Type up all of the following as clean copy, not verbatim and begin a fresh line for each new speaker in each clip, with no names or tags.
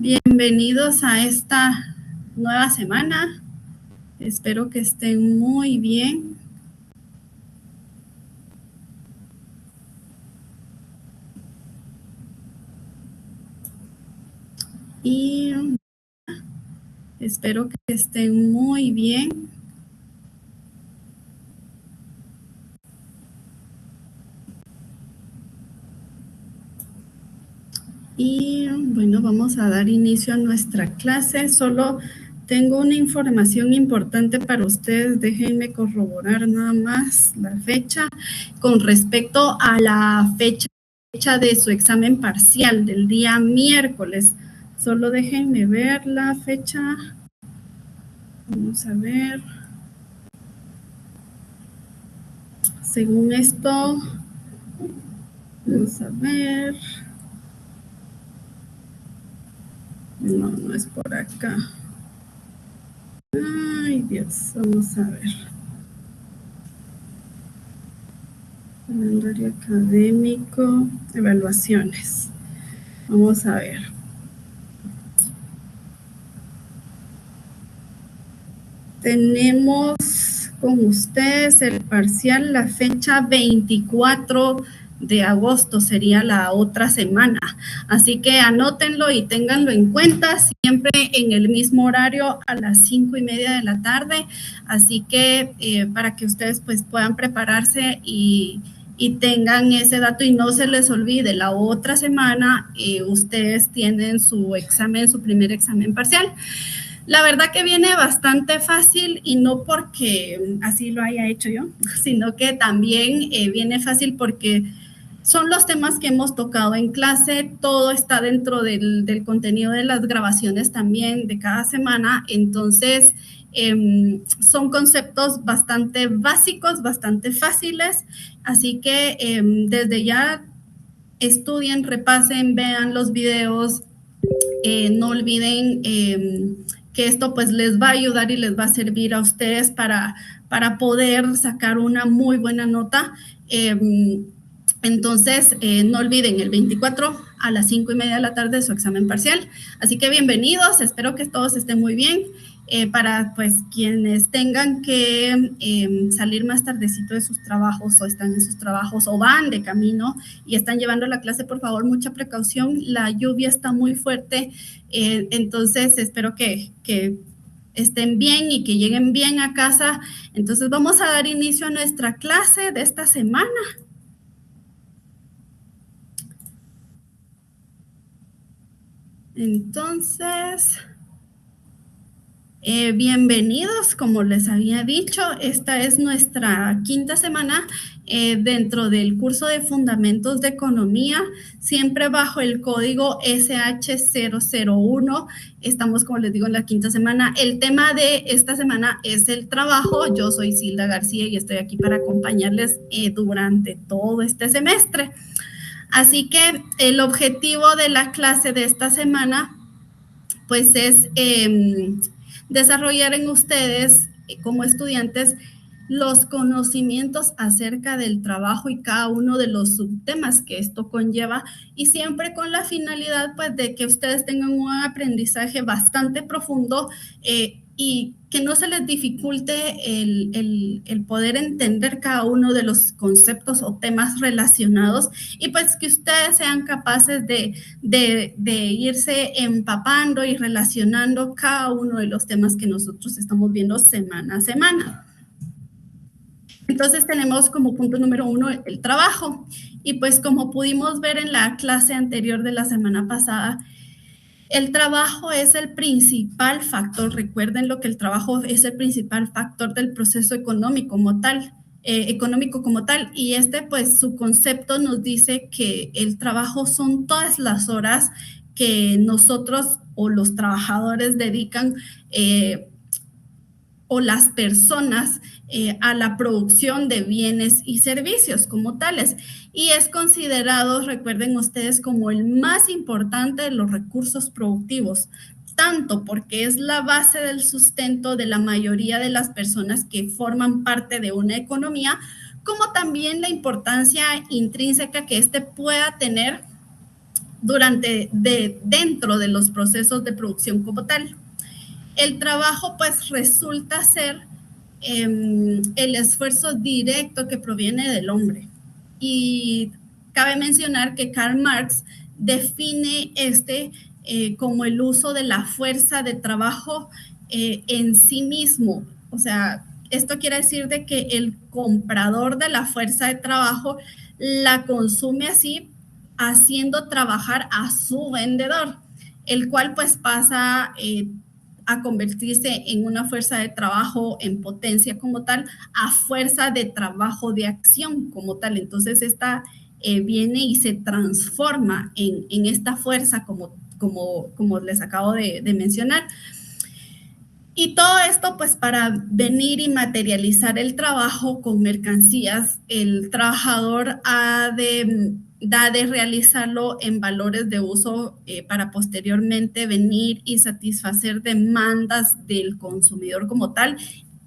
Bienvenidos a esta nueva semana. Espero que estén muy bien. Y espero que estén muy bien. Y bueno, vamos a dar inicio a nuestra clase. Solo tengo una información importante para ustedes. Déjenme corroborar nada más la fecha con respecto a la fecha de su examen parcial del día miércoles. Solo déjenme ver la fecha. Vamos a ver. Según esto, vamos a ver. No, no es por acá. Ay, Dios, vamos a ver. Calendario académico, evaluaciones. Vamos a ver. Tenemos con ustedes el parcial, la fecha 24 de agosto, sería la otra semana. Así que anótenlo y ténganlo en cuenta, siempre en el mismo horario a las 5:30 de la tarde. Así que para que ustedes pues puedan prepararse y tengan ese dato y no se les olvide, la otra semana ustedes tienen su examen, su primer examen parcial. La verdad que viene bastante fácil y no porque así lo haya hecho yo, sino que también viene fácil porque son los temas que hemos tocado en clase, todo está dentro del contenido de las grabaciones también de cada semana, entonces son conceptos bastante básicos, bastante fáciles, así que desde ya estudien, repasen, vean los videos, no olviden que esto pues les va a ayudar y les va a servir a ustedes para poder sacar una muy buena nota. Entonces, no olviden el 24 a las 5:30 de la tarde su examen parcial. Así que bienvenidos, espero que todos estén muy bien. Para pues quienes tengan que salir más tardecito de sus trabajos o están en sus trabajos o van de camino y están llevando la clase, por favor, mucha precaución. La lluvia está muy fuerte, entonces espero que estén bien y que lleguen bien a casa. Entonces vamos a dar inicio a nuestra clase de esta semana. Entonces, bienvenidos, como les había dicho, esta es nuestra quinta semana dentro del curso de Fundamentos de Economía, siempre bajo el código SH001. Estamos, como les digo, en la quinta semana. El tema de esta semana es el trabajo. Yo soy Silda García y estoy aquí para acompañarles durante todo este semestre. Así que el objetivo de la clase de esta semana pues es desarrollar en ustedes como estudiantes los conocimientos acerca del trabajo y cada uno de los subtemas que esto conlleva, y siempre con la finalidad pues de que ustedes tengan un aprendizaje bastante profundo y que no se les dificulte el poder entender cada uno de los conceptos o temas relacionados, y pues que ustedes sean capaces de irse empapando y relacionando cada uno de los temas que nosotros estamos viendo semana a semana. Entonces tenemos como punto número 1 el trabajo, y pues como pudimos ver en la clase anterior de la semana pasada, el trabajo es el principal factor. Recuerden lo que el trabajo es el principal factor del proceso económico como tal. Y pues su concepto nos dice que el trabajo son todas las horas que nosotros o los trabajadores dedican o las personas a la producción de bienes y servicios como tales, y es considerado, recuerden ustedes, como el más importante de los recursos productivos, tanto porque es la base del sustento de la mayoría de las personas que forman parte de una economía, como también la importancia intrínseca que pueda tener dentro de los procesos de producción como tal. El trabajo pues resulta ser el esfuerzo directo que proviene del hombre. Y cabe mencionar que Karl Marx define como el uso de la fuerza de trabajo en sí mismo. O sea, esto quiere decir de que el comprador de la fuerza de trabajo la consume así, haciendo trabajar a su vendedor, el cual pues pasa a convertirse en una fuerza de trabajo en potencia como tal, a fuerza de trabajo de acción como tal. Entonces esta viene y se transforma en esta fuerza como les acabo de mencionar. Y todo esto pues para venir y materializar el trabajo con mercancías, el trabajador ha de realizarlo en valores de uso para posteriormente venir y satisfacer demandas del consumidor como tal.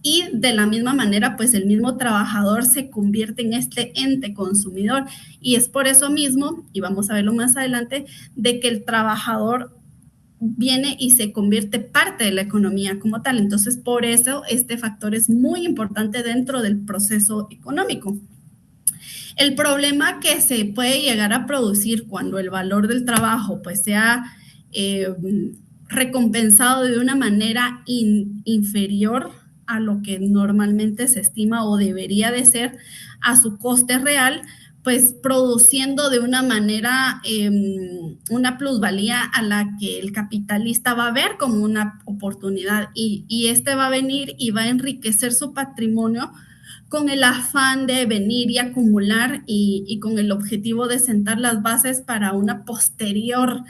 Y de la misma manera, pues el mismo trabajador se convierte en este ente consumidor. Y es por eso mismo, y vamos a verlo más adelante, de que el trabajador viene y se convierte parte de la economía como tal. Entonces, por eso este factor es muy importante dentro del proceso económico. El problema que se puede llegar a producir cuando el valor del trabajo pues sea recompensado de una manera inferior a lo que normalmente se estima o debería de ser a su coste real, pues produciendo de una manera una plusvalía a la que el capitalista va a ver como una oportunidad y este va a venir y va a enriquecer su patrimonio con el afán de venir y acumular y con el objetivo de sentar las bases para una posterior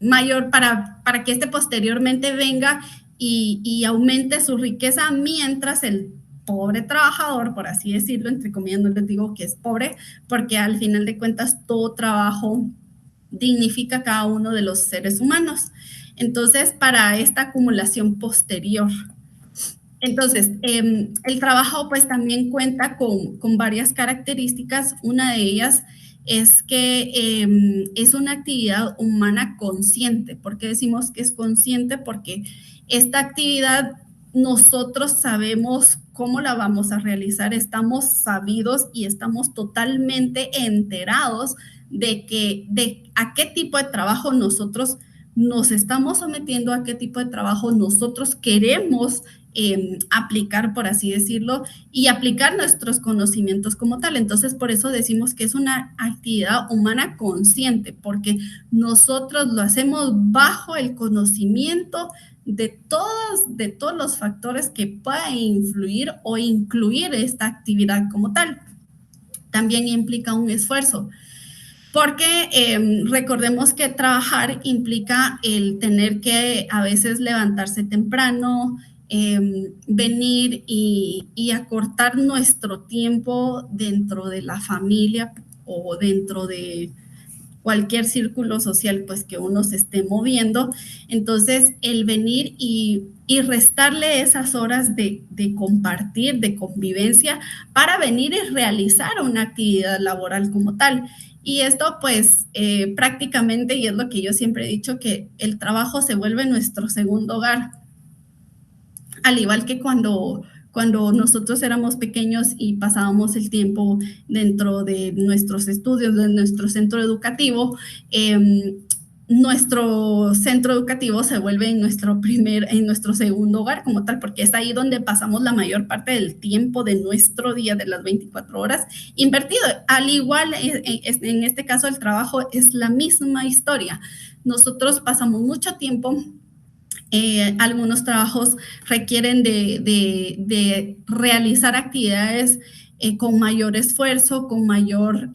mayor, para que este posteriormente venga y aumente su riqueza, mientras el pobre trabajador, por así decirlo, entre comillas, no les digo que es pobre, porque al final de cuentas todo trabajo dignifica a cada uno de los seres humanos. Entonces, para esta acumulación posterior. Entonces, el trabajo pues también cuenta con varias características. Una de ellas es que es una actividad humana consciente. ¿Por qué decimos que es consciente? Porque esta actividad nosotros sabemos cómo la vamos a realizar, estamos sabidos y estamos totalmente enterados de a qué tipo de trabajo nosotros nos estamos sometiendo, a qué tipo de trabajo nosotros queremos aplicar, por así decirlo, y aplicar nuestros conocimientos como tal. Entonces, por eso decimos que es una actividad humana consciente, porque nosotros lo hacemos bajo el conocimiento de todos los factores que puedan influir o incluir esta actividad como tal. También implica un esfuerzo. Porque recordemos que trabajar implica el tener que a veces levantarse temprano, venir y acortar nuestro tiempo dentro de la familia o dentro de cualquier círculo social pues que uno se esté moviendo. Entonces, el venir y restarle esas horas de compartir, de convivencia, para venir y realizar una actividad laboral como tal. Y esto pues prácticamente, y es lo que yo siempre he dicho, que el trabajo se vuelve nuestro segundo hogar, al igual que cuando nosotros éramos pequeños y pasábamos el tiempo dentro de nuestros estudios, de nuestro centro educativo, nuestro centro educativo se vuelve en nuestro segundo hogar como tal, porque es ahí donde pasamos la mayor parte del tiempo de nuestro día, de las 24 horas invertido. Al igual, en este caso, el trabajo es la misma historia. Nosotros pasamos mucho tiempo. Algunos trabajos requieren de realizar actividades con mayor esfuerzo, con mayor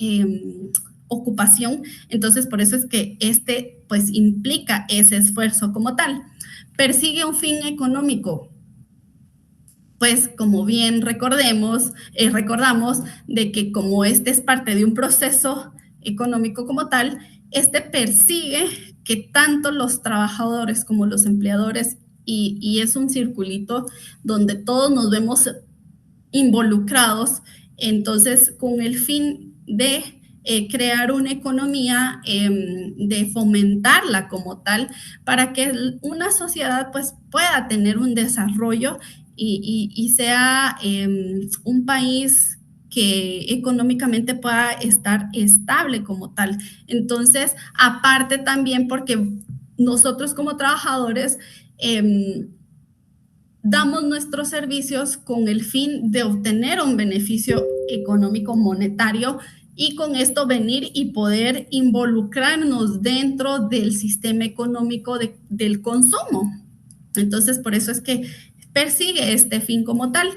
ocupación. Entonces, por eso es que pues implica ese esfuerzo como tal. Persigue un fin económico. Pues como bien recordamos de que como es parte de un proceso económico como tal, persigue que tanto los trabajadores como los empleadores, y es un circulito donde todos nos vemos involucrados, entonces con el fin de crear una economía, de fomentarla como tal, para que una sociedad pues pueda tener un desarrollo y sea un país que económicamente pueda estar estable como tal. Entonces, aparte también porque nosotros como trabajadores damos nuestros servicios con el fin de obtener un beneficio económico monetario y con esto venir y poder involucrarnos dentro del sistema económico del consumo. Entonces, por eso es que persigue este fin como tal.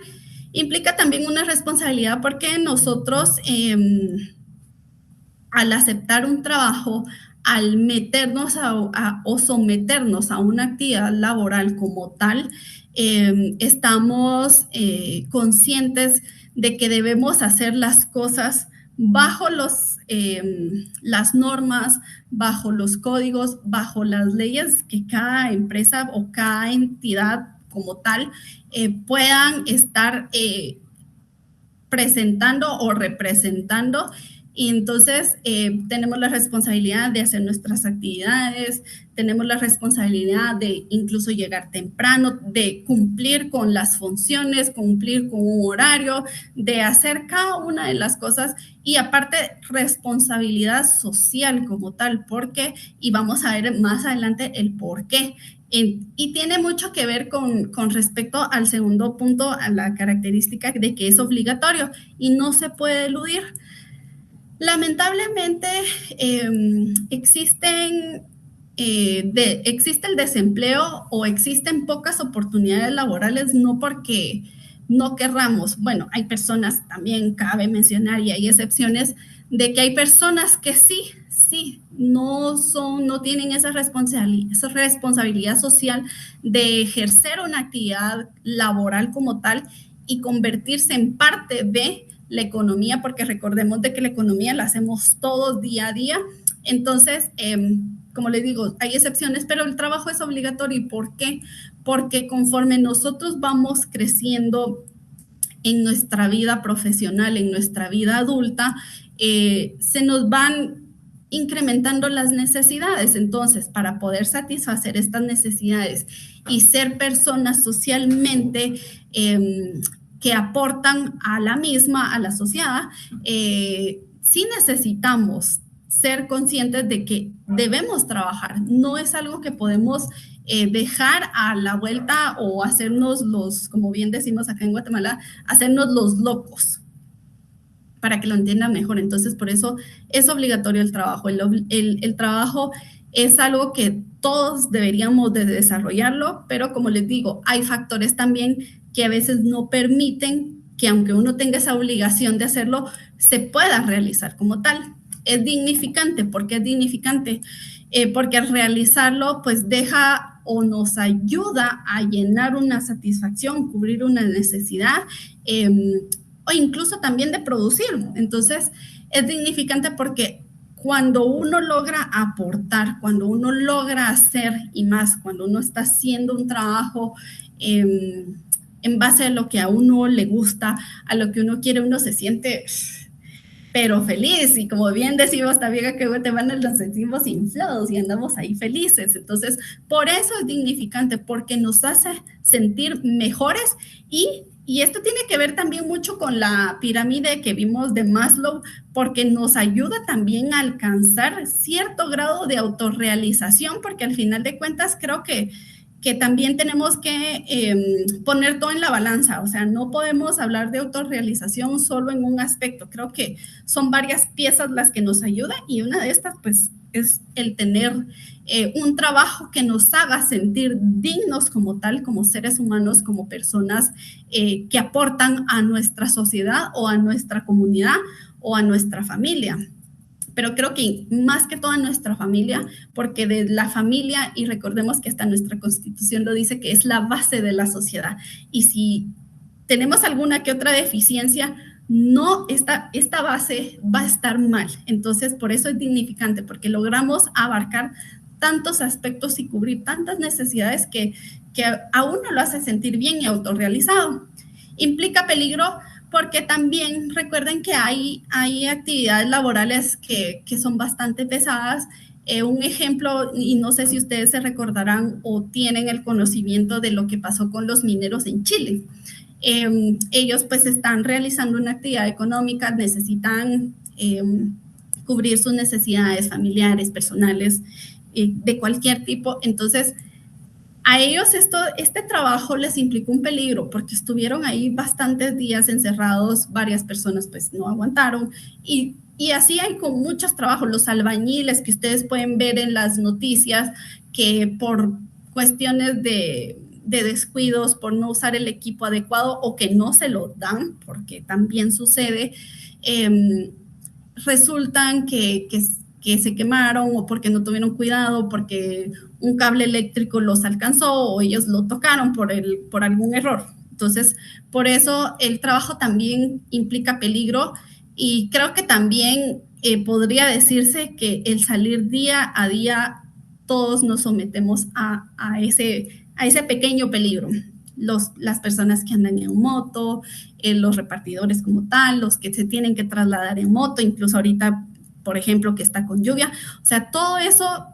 Implica también una responsabilidad porque nosotros, al aceptar un trabajo, al meternos o someternos a una actividad laboral como tal, estamos conscientes de que debemos hacer las cosas bajo las normas, bajo los códigos, bajo las leyes que cada empresa o cada entidad como tal puedan estar presentando o representando. Y entonces tenemos la responsabilidad de hacer nuestras actividades, tenemos la responsabilidad de incluso llegar temprano, de cumplir con las funciones, cumplir con un horario, de hacer cada una de las cosas y aparte responsabilidad social como tal, porque, y vamos a ver más adelante el por qué. Y tiene mucho que ver con respecto al segundo punto, a la característica de que es obligatorio y no se puede eludir. Lamentablemente existe el desempleo o existen pocas oportunidades laborales, no porque no querramos. Bueno, hay personas también, cabe mencionar, y hay excepciones, de que hay personas que sí, no tienen esa responsabilidad social de ejercer una actividad laboral como tal y convertirse en parte de la economía, porque recordemos de que la economía la hacemos todos día a día. Entonces, como les digo, hay excepciones, pero el trabajo es obligatorio. ¿Y por qué? Porque conforme nosotros vamos creciendo en nuestra vida profesional, en nuestra vida adulta, se nos van incrementando las necesidades. Entonces, para poder satisfacer estas necesidades y ser personas socialmente que aportan a la misma, a la sociedad, sí necesitamos ser conscientes de que debemos trabajar. No es algo que podemos dejar a la vuelta o hacernos como bien decimos acá en Guatemala, hacernos los locos, para que lo entiendan mejor. Entonces, por eso es obligatorio el trabajo. El trabajo es algo que todos deberíamos de desarrollarlo, pero como les digo, hay factores también que a veces no permiten que aunque uno tenga esa obligación de hacerlo, se pueda realizar como tal. Es dignificante. ¿Por qué es dignificante? Porque al realizarlo, pues deja o nos ayuda a llenar una satisfacción, cubrir una necesidad, o incluso también de producir. Entonces, es dignificante porque cuando uno logra aportar, cuando uno logra hacer y más, cuando uno está haciendo un trabajo en base a lo que a uno le gusta, a lo que uno quiere, uno se siente pero feliz. Y como bien decimos también acá en Guatemala, nos sentimos inflados y andamos ahí felices. Entonces, por eso es dignificante, porque nos hace sentir mejores y esto tiene que ver también mucho con la pirámide que vimos de Maslow, porque nos ayuda también a alcanzar cierto grado de autorrealización, porque al final de cuentas creo que también tenemos que poner todo en la balanza. O sea, no podemos hablar de autorrealización solo en un aspecto. Creo que son varias piezas las que nos ayudan y una de estas, pues, es el tener un trabajo que nos haga sentir dignos como tal, como seres humanos, como personas que aportan a nuestra sociedad o a nuestra comunidad o a nuestra familia. Pero creo que más que toda nuestra familia, porque de la familia, y recordemos que hasta nuestra constitución lo dice, que es la base de la sociedad. Y si tenemos alguna que otra deficiencia, no, esta base va a estar mal. Entonces, por eso es dignificante, porque logramos abarcar tantos aspectos y cubrir tantas necesidades que a uno lo hace sentir bien y autorrealizado. Implica peligro porque también recuerden que hay actividades laborales que son bastante pesadas. Un ejemplo, y no sé si ustedes se recordarán o tienen el conocimiento de lo que pasó con los mineros en Chile. Ellos pues están realizando una actividad económica, necesitan cubrir sus necesidades familiares, personales, de cualquier tipo. Entonces, a ellos este trabajo les implicó un peligro porque estuvieron ahí bastantes días encerrados, varias personas pues no aguantaron y así hay con muchos trabajos, los albañiles que ustedes pueden ver en las noticias que por cuestiones de descuidos, por no usar el equipo adecuado o que no se lo dan, porque también sucede, resultan que se quemaron o porque no tuvieron cuidado, porque un cable eléctrico los alcanzó o ellos lo tocaron por algún error. Entonces, por eso el trabajo también implica peligro y creo que también podría decirse que el salir día a día todos nos sometemos a ese pequeño peligro. Las personas que andan en moto, los repartidores como tal, los que se tienen que trasladar en moto, incluso ahorita, por ejemplo, que está con lluvia. O sea, todo eso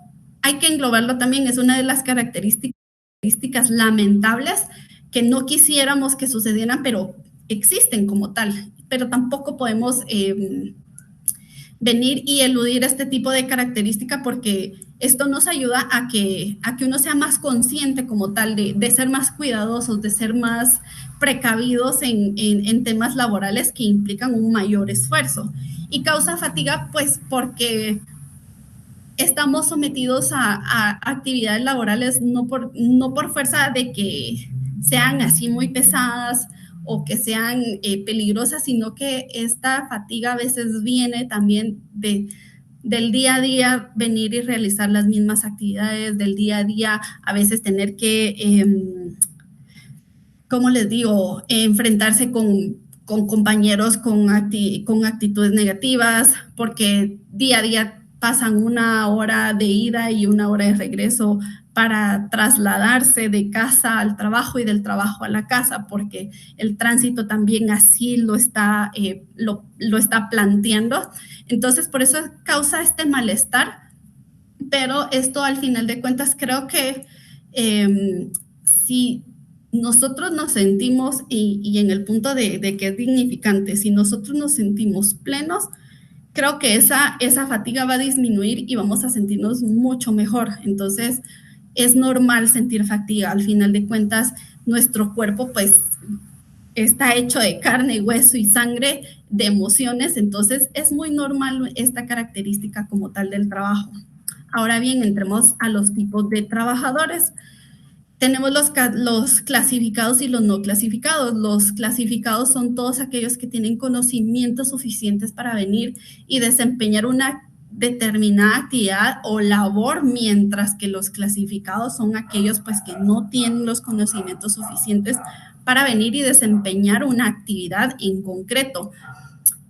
hay que englobarlo también, es una de las características lamentables que no quisiéramos que sucedieran, pero existen como tal, pero tampoco podemos venir y eludir este tipo de característica porque esto nos ayuda a que uno sea más consciente como tal de ser más cuidadosos, de ser más precavidos en temas laborales que implican un mayor esfuerzo. Y causa fatiga pues porque estamos sometidos a actividades laborales no por fuerza de que sean así muy pesadas o que sean peligrosas, sino que esta fatiga a veces viene también del día a día, venir y realizar las mismas actividades, del día a día, a veces tener que, ¿cómo les digo?, enfrentarse con compañeros con actitudes negativas, porque día a día pasan una hora de ida y una hora de regreso para trasladarse de casa al trabajo y del trabajo a la casa, porque el tránsito también así lo está planteando. Entonces, por eso causa este malestar, pero esto al final de cuentas creo que si nosotros nos sentimos, y en el punto de que es dignificante, si nosotros nos sentimos plenos, creo que esa fatiga va a disminuir y vamos a sentirnos mucho mejor. Entonces, es normal sentir fatiga. Al final de cuentas, nuestro cuerpo, pues, está hecho de carne, hueso y sangre, de emociones. Entonces, es muy normal esta característica como tal del trabajo. Ahora bien, entremos a los tipos de trabajadores. Tenemos los clasificados y los no clasificados. Los clasificados son todos aquellos que tienen conocimientos suficientes para venir y desempeñar una determinada actividad o labor, mientras que los clasificados son aquellos pues que no tienen los conocimientos suficientes para venir y desempeñar una actividad en concreto.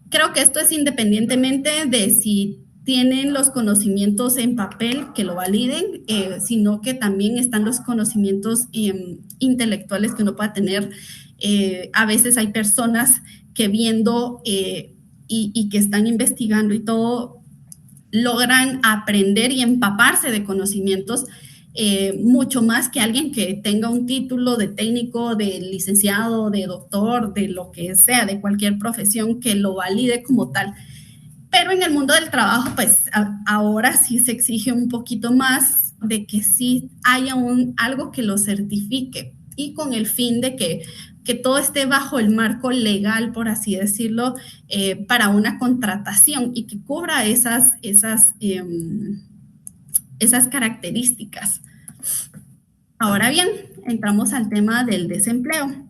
Creo que esto es independientemente de si tienen los conocimientos en papel que lo validen, sino que también están los conocimientos intelectuales que uno pueda tener. A veces hay personas que viendo y que están investigando y todo, logran aprender y empaparse de conocimientos mucho más que alguien que tenga un título de técnico, de licenciado, de doctor, de lo que sea, de cualquier profesión que lo valide como tal. Pero en el mundo del trabajo, pues ahora sí se exige un poquito más de que sí haya algo que lo certifique y con el fin de que todo esté bajo el marco legal, por así decirlo, para una contratación y que cubra esas características. Ahora bien, entramos al tema del desempleo.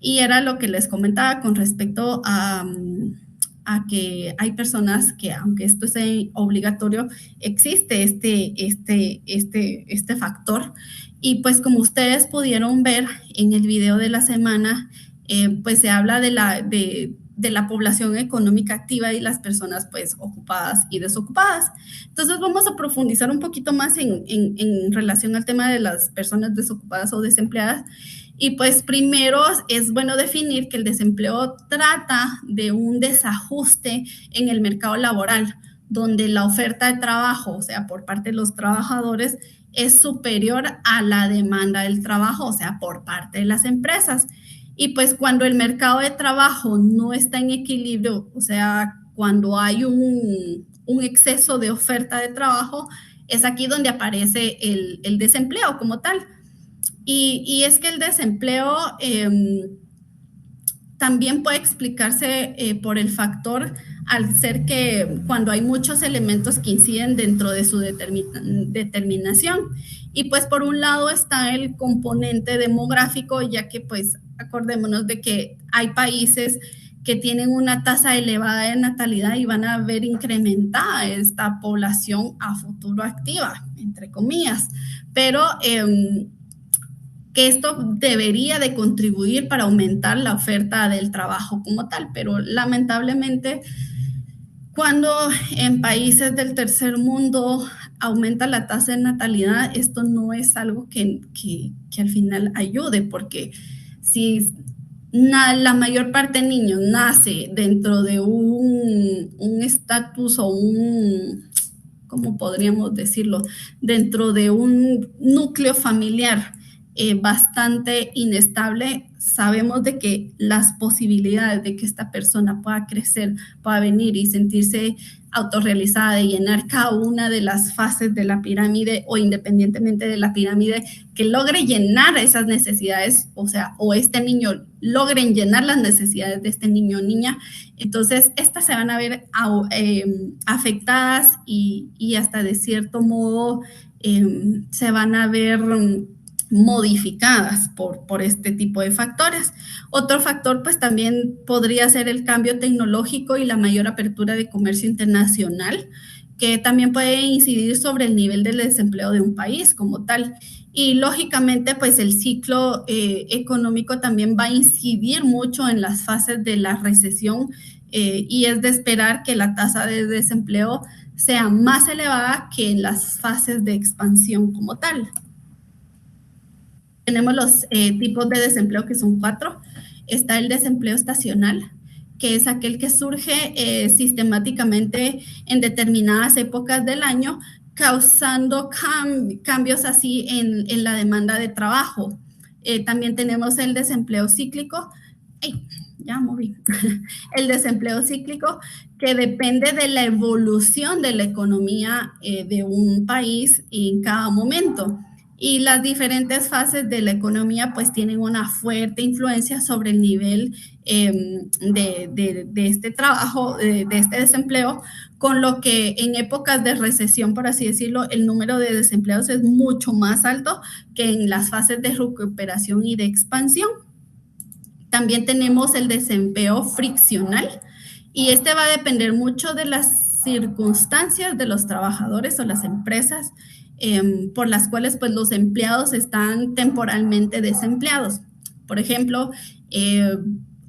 Y era lo que les comentaba con respecto a que hay personas que, aunque esto es obligatorio, existe este factor. Y pues como ustedes pudieron ver en el video de la semana, pues se habla de de la población económica activa y las personas pues ocupadas y desocupadas. Entonces vamos a profundizar un poquito más en relación al tema de las personas desocupadas o desempleadas. Y pues primero es bueno definir que el desempleo trata de un desajuste en el mercado laboral, donde la oferta de trabajo, o sea, por parte de los trabajadores, es superior a la demanda del trabajo, o sea, por parte de las empresas. Y pues cuando el mercado de trabajo no está en equilibrio, o sea, cuando hay un exceso de oferta de trabajo, es aquí donde aparece el desempleo como tal. Y es que el desempleo también puede explicarse por el factor al ser que cuando hay muchos elementos que inciden dentro de su determinación. Y pues por un lado está el componente demográfico, ya que pues acordémonos de que hay países que tienen una tasa elevada de natalidad y van a ver incrementada esta población a futuro activa, entre comillas. Pero que esto debería de contribuir para aumentar la oferta del trabajo como tal, pero lamentablemente cuando en países del tercer mundo aumenta la tasa de natalidad, esto no es algo que al final ayude, porque si la mayor parte de niños nace dentro de un estatus o ¿cómo podríamos decirlo? Dentro de un núcleo familiar bastante inestable, sabemos de que las posibilidades de que esta persona pueda crecer, pueda venir y sentirse autorrealizada y llenar cada una de las fases de la pirámide o independientemente de la pirámide, que logre llenar esas necesidades, o sea, o este niño logren llenar las necesidades de este niño o niña, entonces estas se van a ver afectadas y hasta de cierto modo se van a ver modificadas por este tipo de factores. Otro factor pues también podría ser el cambio tecnológico y la mayor apertura de comercio internacional, que también puede incidir sobre el nivel del desempleo de un país como tal. Y lógicamente pues el ciclo económico también va a incidir mucho en las fases de la recesión y es de esperar que la tasa de desempleo sea más elevada que en las fases de expansión como tal. Tenemos los tipos de desempleo que son 4. Está el desempleo estacional, que es aquel que surge sistemáticamente en determinadas épocas del año, causando cambios así en la demanda de trabajo. También tenemos el desempleo cíclico. ¡Ay! Ya moví. El desempleo cíclico, que depende de la evolución de la economía de un país en cada momento. Y las diferentes fases de la economía pues tienen una fuerte influencia sobre el nivel de este trabajo, de este desempleo, con lo que en épocas de recesión, por así decirlo, el número de desempleados es mucho más alto que en las fases de recuperación y de expansión. También tenemos el desempleo friccional y este va a depender mucho de las circunstancias de los trabajadores o las empresas por las cuales pues los empleados están temporalmente desempleados. Por ejemplo,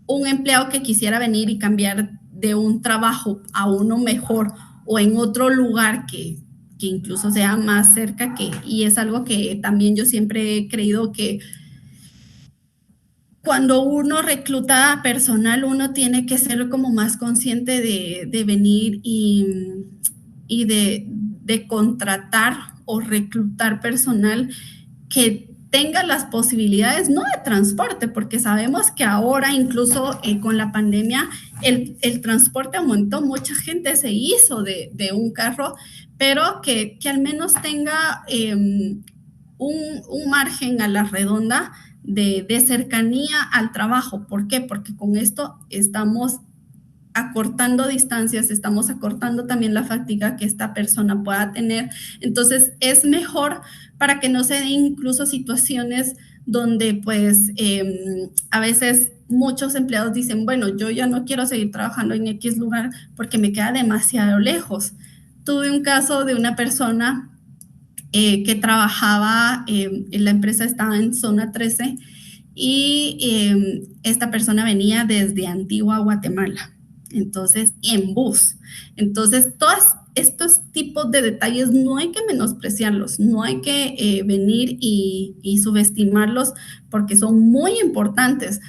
un empleado que quisiera venir y cambiar de un trabajo a uno mejor o en otro lugar que incluso sea más cerca, y es algo que también yo siempre he creído que cuando uno recluta personal, uno tiene que ser como más consciente de venir y de contratar o reclutar personal que tenga las posibilidades, no de transporte, porque sabemos que ahora incluso con la pandemia el transporte aumentó, mucha gente se hizo de un carro, pero que al menos tenga un margen a la redonda de cercanía al trabajo. ¿Por qué? Porque con esto estamos acortando distancias, estamos acortando también la fatiga que esta persona pueda tener. Entonces, es mejor para que no se den incluso situaciones donde pues a veces muchos empleados dicen, bueno, yo ya no quiero seguir trabajando en X lugar porque me queda demasiado lejos. Tuve un caso de una persona que trabajaba, la empresa estaba en zona 13 y esta persona venía desde Antigua, Guatemala, entonces en bus. Entonces, todos estos tipos de detalles no hay que menospreciarlos, no hay que venir y subestimarlos porque son muy importantes.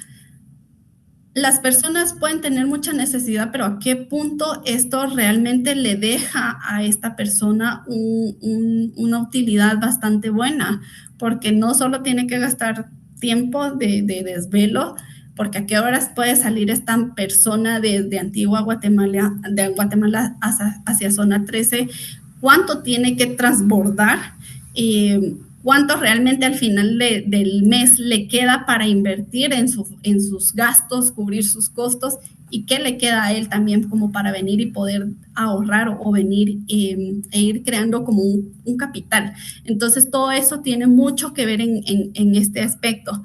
Las personas pueden tener mucha necesidad, pero ¿a qué punto esto realmente le deja a esta persona una utilidad bastante buena? Porque no solo tiene que gastar tiempo de desvelo, porque a qué horas puede salir esta persona de Antigua Guatemala, de Guatemala hacia zona 13, cuánto tiene que transbordar, cuánto realmente al final del mes le queda para invertir en sus gastos, cubrir sus costos, y qué le queda a él también como para venir y poder ahorrar o venir e ir creando como un capital. Entonces, todo eso tiene mucho que ver en este aspecto.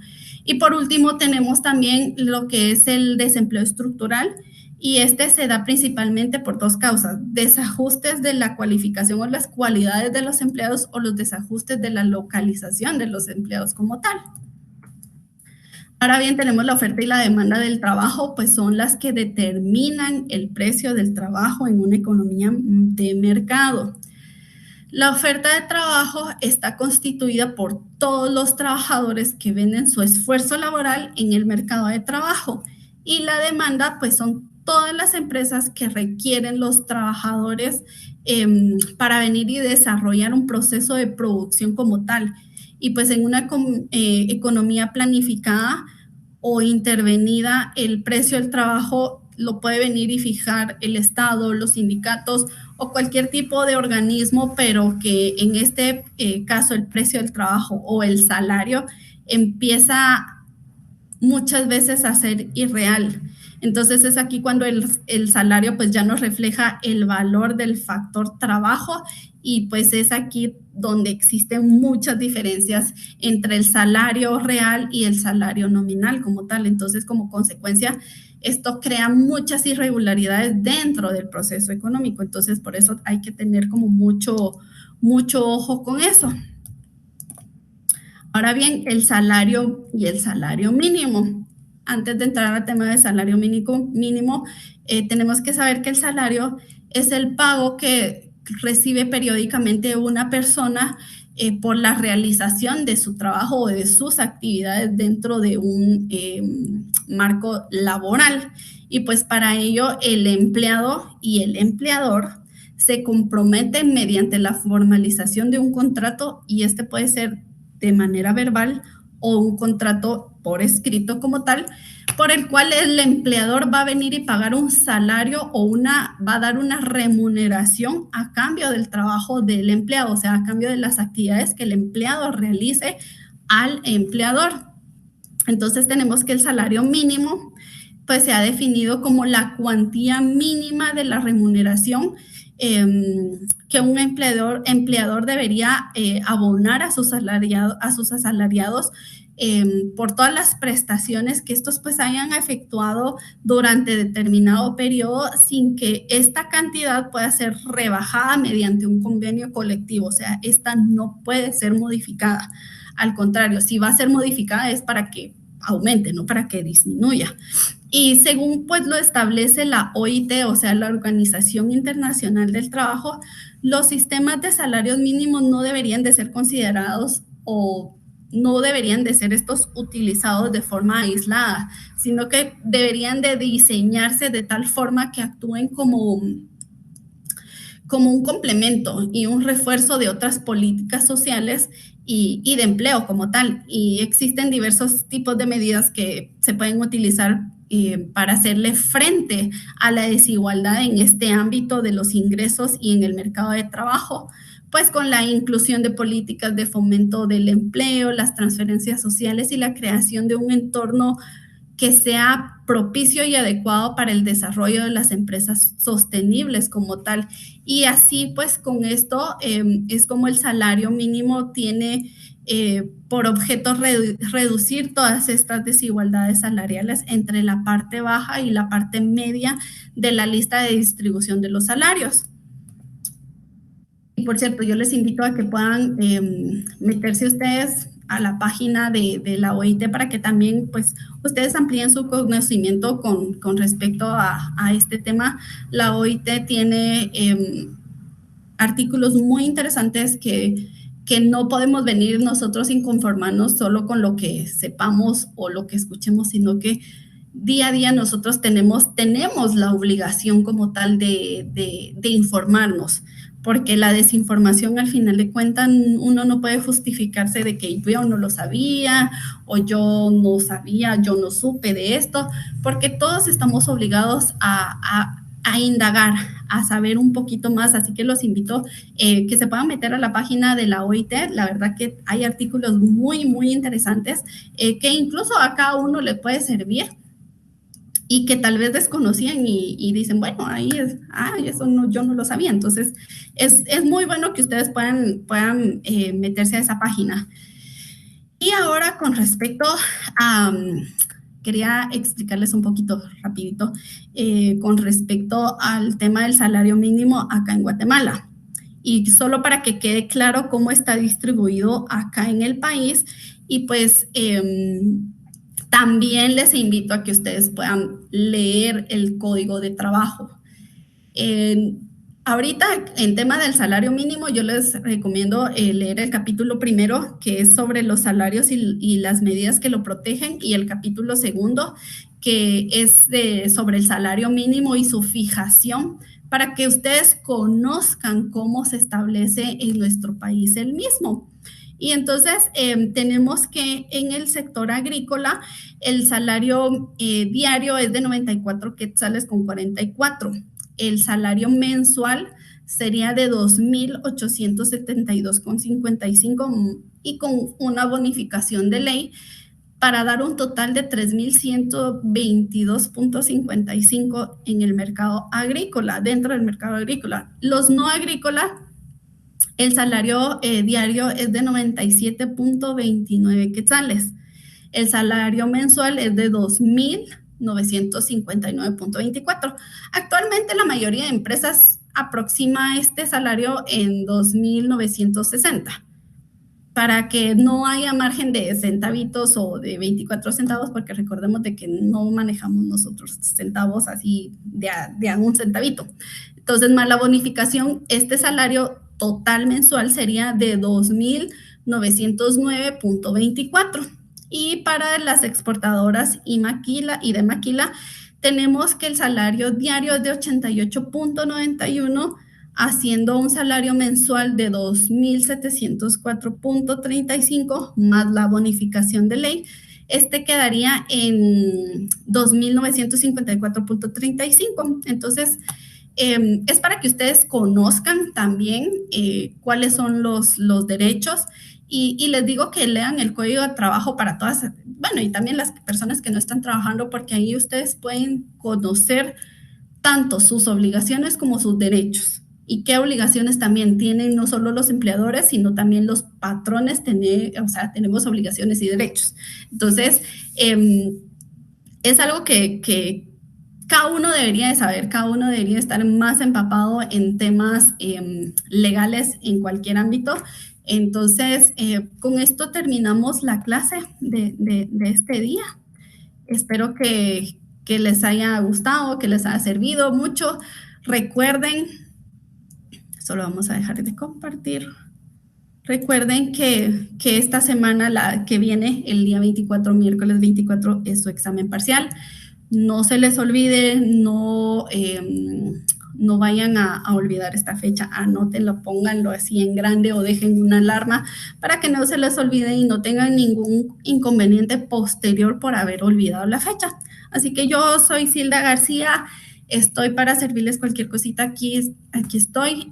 Y por último, tenemos también lo que es el desempleo estructural, y este se da principalmente por dos causas: desajustes de la cualificación o las cualidades de los empleados, o los desajustes de la localización de los empleados como tal. Ahora bien, tenemos la oferta y la demanda del trabajo, pues son las que determinan el precio del trabajo en una economía de mercado. La oferta de trabajo está constituida por todos los trabajadores que venden su esfuerzo laboral en el mercado de trabajo, y la demanda pues son todas las empresas que requieren los trabajadores para venir y desarrollar un proceso de producción como tal. Y pues en una economía planificada o intervenida, el precio del trabajo lo puede venir y fijar el Estado, los sindicatos o cualquier tipo de organismo, pero que en este caso el precio del trabajo o el salario empieza muchas veces a ser irreal. Entonces es aquí cuando el salario pues ya nos refleja el valor del factor trabajo, y pues es aquí donde existen muchas diferencias entre el salario real y el salario nominal como tal. Entonces, como consecuencia, esto crea muchas irregularidades dentro del proceso económico. Entonces, por eso hay que tener como mucho ojo con eso. Ahora bien, el salario y el salario mínimo. Antes de entrar al tema del salario mínimo, tenemos que saber que el salario es el pago que recibe periódicamente una persona por la realización de su trabajo o de sus actividades dentro de un marco laboral. Y pues para ello el empleado y el empleador se comprometen mediante la formalización de un contrato, y este puede ser de manera verbal o un contrato por escrito como tal, por el cual el empleador va a venir y pagar un salario o va a dar una remuneración a cambio del trabajo del empleado, o sea, a cambio de las actividades que el empleado realice al empleador. Entonces tenemos que el salario mínimo pues se ha definido como la cuantía mínima de la remuneración que un empleador debería abonar a sus asalariados por todas las prestaciones que estos pues hayan efectuado durante determinado periodo, sin que esta cantidad pueda ser rebajada mediante un convenio colectivo. O sea, esta no puede ser modificada. Al contrario, si va a ser modificada es para que aumente, no para que disminuya. Y según pues lo establece la OIT, o sea, la Organización Internacional del Trabajo, los sistemas de salarios mínimos no deberían de ser considerados o no deberían de ser estos utilizados de forma aislada, sino que deberían de diseñarse de tal forma que actúen como un complemento y un refuerzo de otras políticas sociales y de empleo como tal. Y existen diversos tipos de medidas que se pueden utilizar para hacerle frente a la desigualdad en este ámbito de los ingresos y en el mercado de trabajo, pues con la inclusión de políticas de fomento del empleo, las transferencias sociales y la creación de un entorno que sea propicio y adecuado para el desarrollo de las empresas sostenibles como tal. Y así pues con esto es como el salario mínimo tiene por objeto reducir todas estas desigualdades salariales entre la parte baja y la parte media de la lista de distribución de los salarios. Y por cierto, yo les invito a que puedan meterse ustedes a la página de la OIT para que también pues ustedes amplíen su conocimiento con respecto a este tema. La OIT tiene artículos muy interesantes que no podemos venir nosotros sin conformarnos solo con lo que sepamos o lo que escuchemos, sino que día a día nosotros tenemos la obligación como tal de informarnos, porque la desinformación al final de cuentas uno no puede justificarse de que yo no lo sabía o yo no sabía, yo no supe de esto, porque todos estamos obligados a indagar, a saber un poquito más, así que los invito que se puedan meter a la página de la OIT. La verdad que hay artículos muy, muy interesantes que incluso a cada uno le puede servir y que tal vez desconocían y dicen, bueno, ahí es, eso no, yo no lo sabía. Entonces, es muy bueno que ustedes puedan meterse a esa página. Y ahora con respecto a... quería explicarles un poquito rapidito con respecto al tema del salario mínimo acá en Guatemala. Y solo para que quede claro cómo está distribuido acá en el país y pues también les invito a que ustedes puedan leer el código de trabajo. Ahorita, en tema del salario mínimo, yo les recomiendo leer el capítulo primero, que es sobre los salarios y las medidas que lo protegen, y el capítulo segundo, que es sobre el salario mínimo y su fijación, para que ustedes conozcan cómo se establece en nuestro país el mismo. Y entonces tenemos que en el sector agrícola el salario diario es de 94 quetzales con 44. El salario mensual sería de 2,872,55 y con una bonificación de ley para dar un total de 3,122,55 en el mercado agrícola, dentro del mercado agrícola. Los no agrícolas, el salario diario es de 97,29 quetzales. El salario mensual es de 2,959,24. Actualmente la mayoría de empresas aproxima este salario en 2,960 para que no haya margen de centavitos o de 24 centavos, porque recordemos de que no manejamos nosotros centavos así de a un centavito. Entonces, más la bonificación, este salario total mensual sería de 2,909,24. Y para las exportadoras y de Maquila, tenemos que el salario diario es de 88,91, haciendo un salario mensual de 2,704,35 más la bonificación de ley. Este quedaría en 2,954,35. Entonces, es para que ustedes conozcan también cuáles son los derechos y les digo que lean el código de trabajo para todas, bueno, y también las personas que no están trabajando, porque ahí ustedes pueden conocer tanto sus obligaciones como sus derechos. Y qué obligaciones también tienen no solo los empleadores, sino también los patrones, o sea, tenemos obligaciones y derechos. Entonces, es algo que cada uno debería de saber, cada uno debería estar más empapado en temas legales en cualquier ámbito. Entonces, con esto terminamos la clase de este día. Espero que les haya gustado, que les haya servido mucho. Recuerden, solo vamos a dejar de compartir. Recuerden que esta semana, la que viene, el día 24, miércoles 24, es su examen parcial. No se les olvide, no vayan a olvidar esta fecha, anótenlo, pónganlo así en grande o dejen una alarma para que no se les olvide y no tengan ningún inconveniente posterior por haber olvidado la fecha. Así que yo soy Silda García, estoy para servirles cualquier cosita, aquí estoy.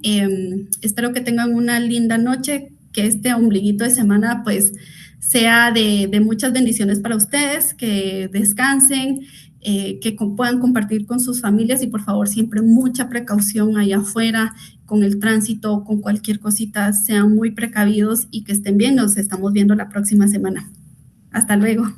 Espero que tengan una linda noche, que este ombliguito de semana pues sea de muchas bendiciones para ustedes, que descansen, que puedan compartir con sus familias y por favor siempre mucha precaución allá afuera con el tránsito, con cualquier cosita, sean muy precavidos y que estén bien. Nos estamos viendo la próxima semana. Hasta luego.